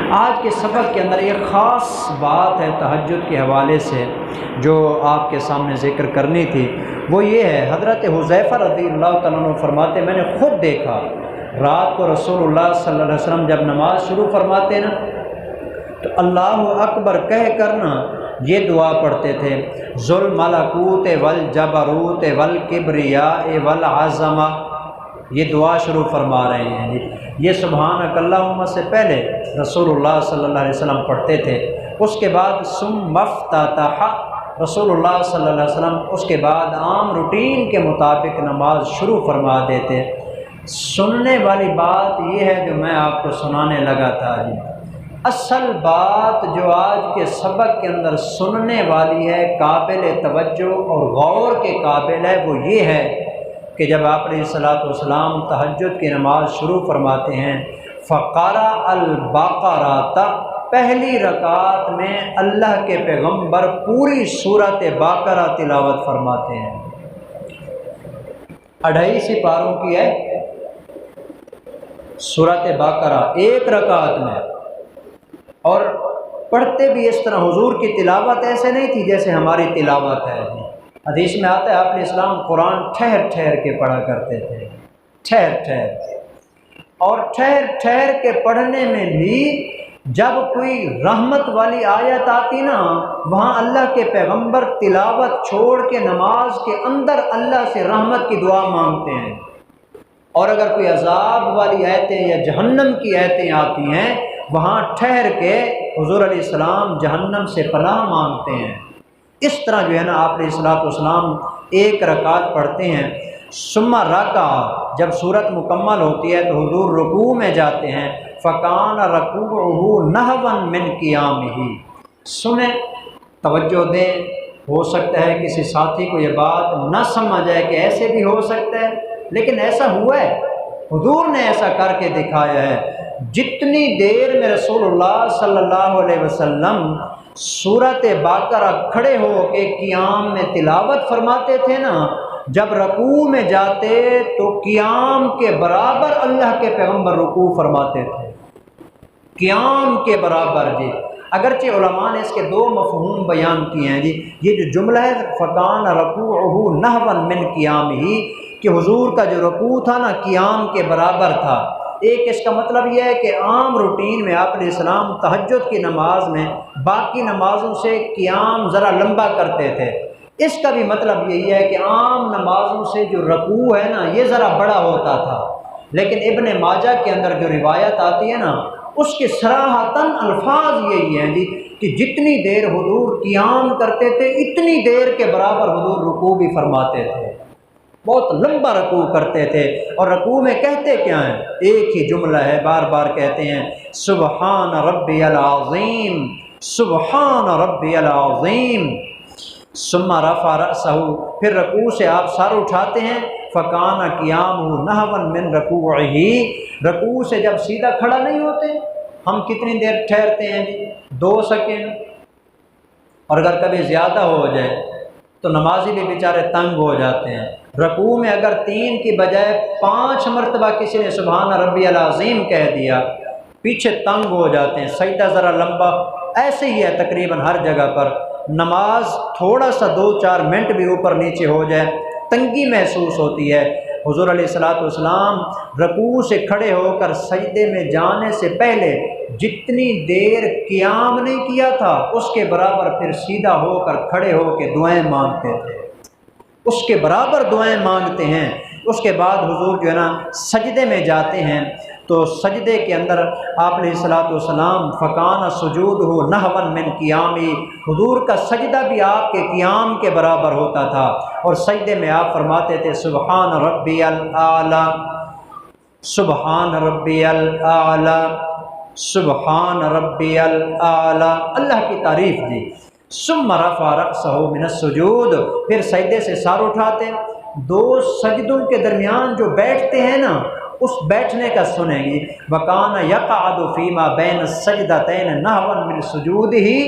आज के सबक के अंदर एक ख़ास बात है तहज्जुद के हवाले से जो आपके सामने ज़िक्र करनी थी, वो ये है। हज़रत हुज़ैफ़ा रज़ियल्लाहु तआला अन्हु फरमाते, मैंने ख़ुद देखा रात को रसूलुल्लाह सल्लल्लाहु अलैहि वसल्लम जब नमाज शुरू फरमाते ना तो अल्लाहु अकबर कह कर ना ये दुआ पढ़ते थे, ज़ुल मलकूत वल जबरूत वल किब्रिया वल अज़मा। ये दुआ शुरू फरमा रहे हैं जी। ये सुबहानक अल्लाहुम्मा से पहले रसूलुल्लाह सल्लल्लाहु अलैहि वसल्लम पढ़ते थे। उसके बाद सुम मफ्ताह रसूलुल्लाह सल्लल्लाहु अलैहि वसल्लम उसके बाद आम रूटीन के मुताबिक नमाज शुरू फरमा देते। सुनने वाली बात ये है जो मैं आपको सुनाने लगा था जी। असल बात जो आज के सबक के अंदर सुनने वाली है, काबिल तवज्जो और गौर के काबिल है, वो ये है कि जब आप अलैहिस्सलातु वस्सलाम तहज्जुद की नमाज शुरू फरमाते हैं, फ़क़रा अल-बक़रा, पहली रकात में अल्लाह के पैगम्बर पूरी सूरत बक़रा तिलावत फरमाते हैं। 2.5 पारों की है सूरत बक़रा एक रकात में, और पढ़ते भी इस तरह। हुजूर की तिलावत ऐसे नहीं थी जैसे हमारी तिलावत है। हदीस में आता है आपने इस्लाम कुरान ठहर ठहर के पढ़ा करते थे, ठहर ठहर। और ठहर ठहर के पढ़ने में भी जब कोई रहमत वाली आयत आती ना, वहाँ अल्लाह के पैगंबर तिलावत छोड़ के नमाज के अंदर अल्लाह से रहमत की दुआ मांगते हैं। और अगर कोई अजाब वाली आयतें या जहन्नम की आयतें आती हैं, वहाँ ठहर के हुजूर अलैहिस्सलाम जहन्नम से पनाह मांगते हैं। इस तरह जो है ना आप अलैहिस्सलाम एक रकात पढ़ते हैं। सुम्मा रका, जब सूरत मुकम्मल होती है तो हुजूर रुकू में जाते हैं। फ़कान रकूअहू नहवन मिन क़ियामिही। सुने, तवज्जो दें। हो सकता है किसी साथी को ये बात न समझ आए कि ऐसे भी हो सकता है, लेकिन ऐसा हुआ है, हुजूर ने ऐसा करके दिखाया है। जितनी देर में रसूलुल्लाह सल्लल्लाहु अलैहि वसल्लम सूरत बक़रा खड़े हो के क़ियाम में तिलावत फरमाते थे ना, जब रकू में जाते तो क़ियाम के बराबर अल्लाह के पैगंबर रुकू फरमाते थे, क़ियाम के बराबर जी। अगरचे उलमा ने इसके 2 मफ़हूम बयान किए हैं जी। ये जो जुमला है फ़कान रकूअहू नहवन मिन क़ियामिही, कि हुजूर का जो रुकू था ना क़ियाम के बराबर था। एक इसका मतलब यह है कि आम रूटीन में आप अलैहिस्सलाम तहज्जुद की नमाज में बाकी नमाजों से क़ियाम ज़रा लंबा करते थे। इसका भी मतलब यही है कि आम नमाजों से जो रुकू है ना ये ज़रा बड़ा होता था। लेकिन इब्ने माजा के अंदर जो रिवायत आती है ना, उसके सराहतन अल्फाज यही हैं जी कि जितनी देर हुजूर क़ियाम करते थे इतनी देर के बराबर हुजूर रुकू भी फरमाते थे। बहुत लंबा रकू करते थे। और रकू में कहते क्या हैं, एक ही जुमला है, बार बार कहते हैं सुबहान रब्बियल अज़ीम, सुबहान रब्बियल अज़ीम। सुम्मा रफ़ा रअसहू, फिर रकू से आप सर उठाते हैं। फ़कान क़ियामुहू नहवन मिन रकूअही, रकू से जब सीधा खड़ा नहीं होते, हम कितनी देर ठहरते हैं जी? 2 सेकेंड। और अगर कभी ज़्यादा हो जाए तो नमाजी भी बेचारे तंग हो जाते हैं। रकू में अगर 3 की बजाय 5 मरतबा किसी ने सुबहान रब्बियल अज़ीम कह दिया, पीछे तंग हो जाते हैं, सजदा ज़रा लंबा। ऐसे ही है तकरीबन हर जगह पर। नमाज थोड़ा सा 2-4 मिनट भी ऊपर नीचे हो जाए तंगी महसूस होती है। हुजूर अलैहिस्सलातु वस्सलाम रकू से खड़े होकर सजदे में जाने से पहले जितनी देर क़ियाम नहीं किया था उसके बराबर फिर सीधा होकर खड़े होकर दुआएं मांगते थे, उसके बराबर दुआएं मांगते हैं। उसके बाद हुजूर जो है ना सजदे में जाते हैं, तो सजदे के अंदर आप अलैहिस्सलातु वस्सलाम फ़कान सुजूदहू नहवन मिन क़ियामी, हुजूर का सजदा भी आपके क़ियाम के बराबर होता था। और सजदे में आप फरमाते थे सुबहान रब्बियल आला, सुबहान रब्बियल आला, सुबहान रब्बियल आला, अल्लाह की तारीफ़ दी। सुम्मा रफ़ा रअसहू मिनस सुजूद, फिर सजदे से सर उठाते। 2 सजदों के दरमियान जो बैठते हैं ना, उस बैठने का सुनेंगे। वकाना यक़अदु फ़ीमा बैन सजदतैन नहवन मिन सुजूदिही,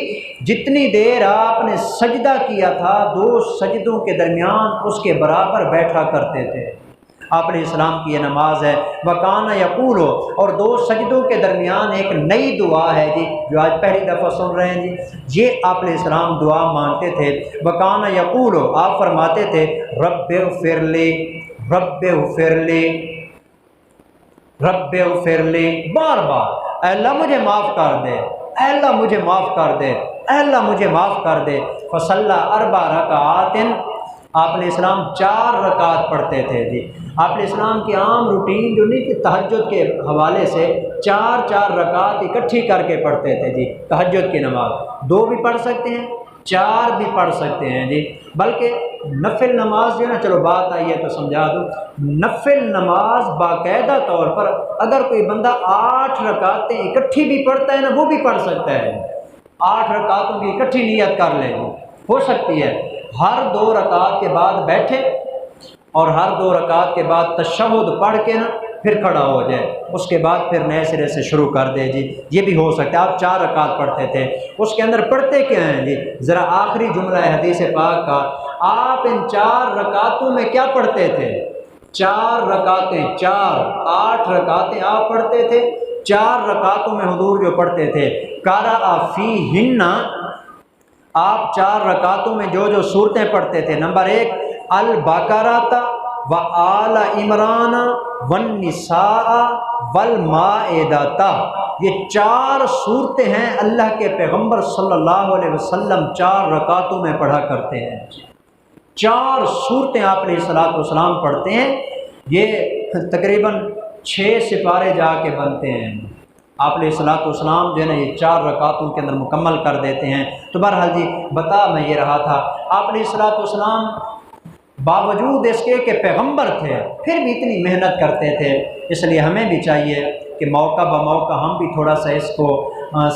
जितनी देर आपने सजदा किया था 2 सजदों के दरमियान उसके बराबर बैठा करते थे। आपने इस्लाम की ये नमाज है। वकाना यकूल, और दो सजदों के दरमियान एक नई दुआ है जी, जो आज पहली दफ़ा सुन रहे हैं जी। ये आपने इस्लाम दुआ मांगते थे। वकाना यकूल, आप फरमाते थे रब्बिग़फिरली रब्बिग़फिरली रब्बिग़फिरली, बार बार अल्लाह मुझे माफ़ कर दे, अल्लाह मुझे माफ़ कर दे, अल्लाह मुझे माफ़ कर दे। फसल्ला अरबा रकातिन, आपने इस्लाम 4 रकात पढ़ते थे जी। आपने इस्लाम की आम रूटीन जो नहीं थी तहज्जुद के हवाले से 4-4 रकात इकट्ठी करके पढ़ते थे जी। तहज्जुद की नमाज 2 भी पढ़ सकते हैं, 4 भी पढ़ सकते हैं जी। बल्कि नफिल नमाज जो है ना, चलो बात आई है तो समझा दूँ, नफिल नमाज बाकायदा तौर पर अगर कोई बंदा 8 रकातें इकट्ठी भी पढ़ता है ना, वो भी पढ़ सकता है। 8 रकातों की इकट्ठी नियत कर ले, हो सकती है। हर 2 रकात के बाद बैठे और हर 2 रकात के बाद तशहुद पढ़ के ना फिर खड़ा हो जाए, उसके बाद फिर नए सिरे से शुरू कर दे जी। ये भी हो सकता है। आप 4 रकात पढ़ते थे, उसके अंदर पढ़ते क्या हैं जी? ज़रा आखिरी जुमला है हदीस पाक का, आप इन 4 रकातों में क्या पढ़ते थे? 4 रकातें, 8 रकातें आप पढ़ते थे। 4 रकातों में हुजूर जो पढ़ते थे, क़राअ फ़ीहिन्ना, आप 4 रकातों में जो जो सूरतें पढ़ते थे, नंबर 1 अल बकरा व आल इमरान वन निसा वल माइदा, ये 4 सूरतें हैं अल्लाह के पैगंबर सल्लल्लाहु अलैहि वसल्लम 4 रकातों में पढ़ा करते हैं। 4 सूरतें आप अलैहिस्सलाम पढ़ते हैं। ये तकरीबन 6 सिपारे जाके बनते हैं। आप अलैहिस्सलाम जो है ना ये 4 रकातों के अंदर मुकम्मल कर देते हैं। तो बहरहाल जी बता मैं ये रहा था, आप अलैहिस्सलाम बावजूद इसके कि पैगंबर थे फिर भी इतनी मेहनत करते थे। इसलिए हमें भी चाहिए कि मौका ब मौका हम भी थोड़ा सा इसको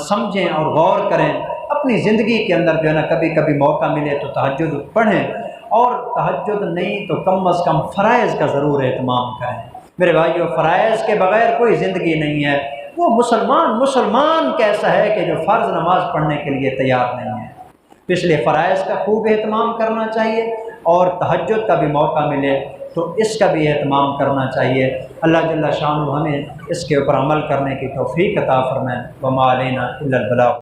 समझें और गौर करें। अपनी ज़िंदगी के अंदर जो है ना कभी कभी मौका मिले तो तहज्जुद पढ़ें, और तहज्जुद नहीं तो कम अज़ कम फ़राइज़ का ज़रूर एहतमाम करें। मेरे भाइयों, फ़राइज़ के बग़ैर कोई ज़िंदगी नहीं है। वो मुसलमान कैसा है कि जो फ़र्ज़ नमाज पढ़ने के लिए तैयार नहीं है। तो इसलिए फ़राइज़ का खूब एहतमाम करना चाहिए, और तहज्जुद का भी मौका मिले तो इसका भी एहतमाम करना चाहिए। अल्लाह जल्ला शान हमें इसके ऊपर अमल करने की तौफ़ीक़ अता फ़रमाए। वमा अलैना इल्लल बलाग़।